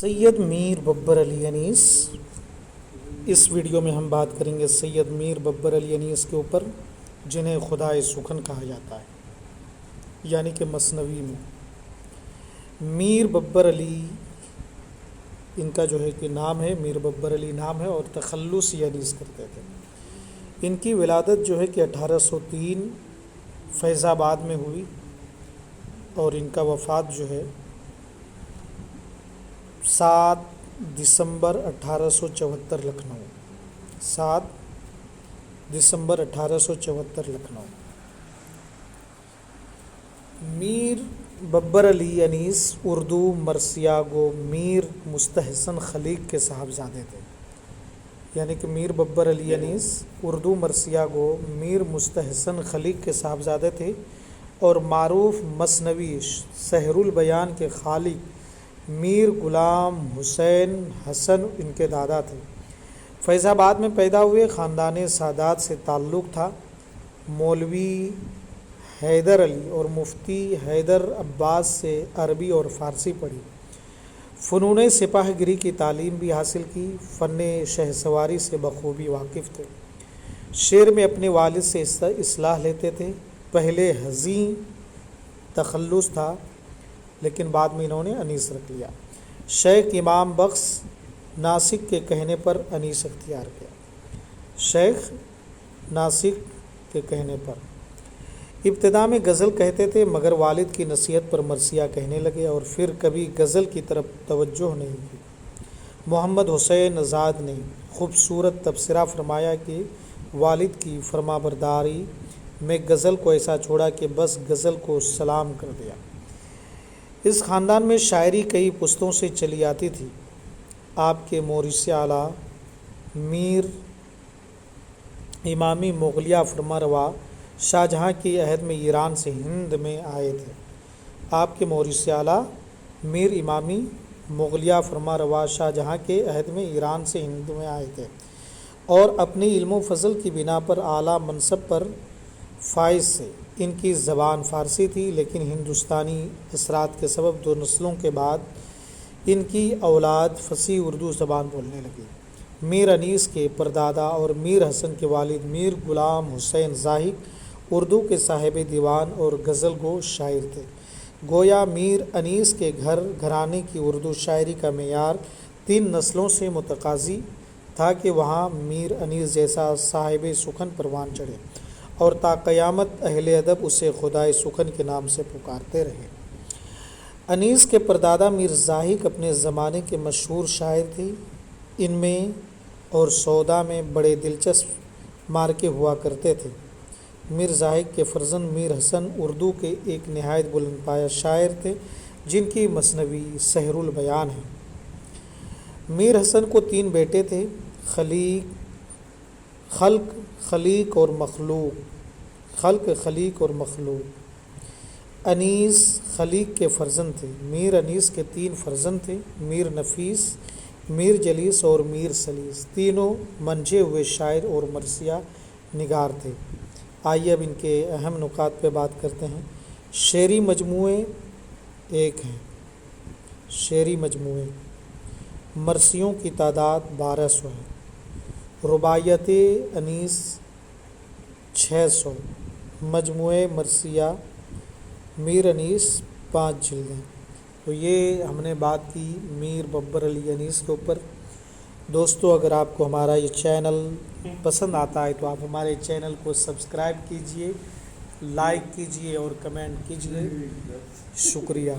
سید میر ببر علی انیس۔ اس video میں ہم بات کریں گے سید میر ببر علی انیس کے اوپر، جنہیں خدائے سخن کہا جاتا ہے، یعنی کہ مثنوی میں میر ببر علی ان کا جو ہے کہ نام ہے، میر ببر علی نام ہے، اور تخلص یہ انیس کرتے تھے۔ ان کی ولادت جو ہے کہ 1803 فیض آباد میں ہوئی، اور ان کا وفات جو ہے 7 دسمبر 1874 لکھنؤ، 7 دسمبر 1874 لکھنؤ۔ میر ببر علی انیس اردو مرثیہ گو میر مستحسن خلیق کے صاحبزادے تھے، یعنی کہ میر ببر علی انیس اردو مرثیہ گو میر مستحسن خلیق کے صاحبزادے تھے، اور معروف مثنوی سحر البیان کے خالق میر غلام حسین حسن ان کے دادا تھے۔ فیض آباد میں پیدا ہوئے، خاندان سادات سے تعلق تھا۔ مولوی حیدر علی اور مفتی حیدر عباس سے عربی اور فارسی پڑھی، فنون سپاہ گری کی تعلیم بھی حاصل کی، فن شہ سواری سے بخوبی واقف تھے۔ شعر میں اپنے والد سے اصلاح لیتے تھے۔ پہلے حزین تخلص تھا، لیکن بعد میں انہوں نے انیس رکھ لیا۔ شیخ امام بخش ناسک کے کہنے پر انیس اختیار کیا، شیخ ناسک کے کہنے پر۔ ابتدا میں غزل کہتے تھے، مگر والد کی نصیحت پر مرثیہ کہنے لگے، اور پھر کبھی غزل کی طرف توجہ نہیں کی۔ محمد حسین آزاد نے خوبصورت تبصرہ فرمایا کہ والد کی فرمانبرداری میں غزل کو ایسا چھوڑا کہ بس غزل کو سلام کر دیا۔ اس خاندان میں شاعری کئی پشتوں سے چلی آتی تھی۔ آپ کے مورث اعلیٰ میر امامی مغلیہ فرمانروا شاہجہاں کی عہد میں ایران سے ہند میں آئے تھے۔ آپ کے مورث اعلیٰ میر امامی مغلیہ فرمانروا شاہجہاں کے عہد میں ایران سے ہند میں آئے تھے، اور اپنی علم و فضل کی بنا پر اعلیٰ منصب پر فائز سے۔ ان کی زبان فارسی تھی، لیکن ہندوستانی اثرات کے سبب 2 نسلوں کے بعد ان کی اولاد فصیح اردو زبان بولنے لگی۔ میر انیس کے پردادا اور میر حسن کے والد میر غلام حسین زاہد اردو کے صاحب دیوان اور غزل گو شاعر تھے۔ گویا میر انیس کے گھرانے کی اردو شاعری کا معیار 3 نسلوں سے متقاضی تھا کہ وہاں میر انیس جیسا صاحب سخن پروان چڑھے، اور تا قیامت اہل ادب اسے خدائے سخن کے نام سے پکارتے رہے۔ انیس کے پردادا میر زاہد اپنے زمانے کے مشہور شاعر تھے۔ ان میں اور سودا میں بڑے دلچسپ مارکے ہوا کرتے تھے۔ میر زاہد کے فرزند میر حسن اردو کے ایک نہایت بلند پایہ شاعر تھے، جن کی مثنوی سحر البیان ہے۔ میر حسن کو 3 بیٹے تھے، خلق، خلیق اور مخلوق۔ انیس خلیق کے فرزند تھے۔ میر انیس کے 3 فرزند تھے، میر نفیس، میر جلیس اور میر سلیس۔ تینوں منجھے ہوئے شاعر اور مرثیہ نگار تھے۔ آئیے اب ان کے اہم نکات پہ بات کرتے ہیں۔ شعری مجموعے 1 ہیں، شعری مجموعے۔ مرثیوں کی تعداد 1200 ہے۔ رباعیات انیس 600۔ مجموعہ مرثیہ میر انیس 5 جلدیں۔ تو یہ ہم نے بات کی میر ببر علی انیس کے اوپر۔ دوستو، اگر آپ کو ہمارا یہ چینل پسند آتا ہے تو آپ ہمارے چینل کو سبسکرائب کیجئے، لائک کیجئے اور کمنٹ کیجئے۔ شکریہ۔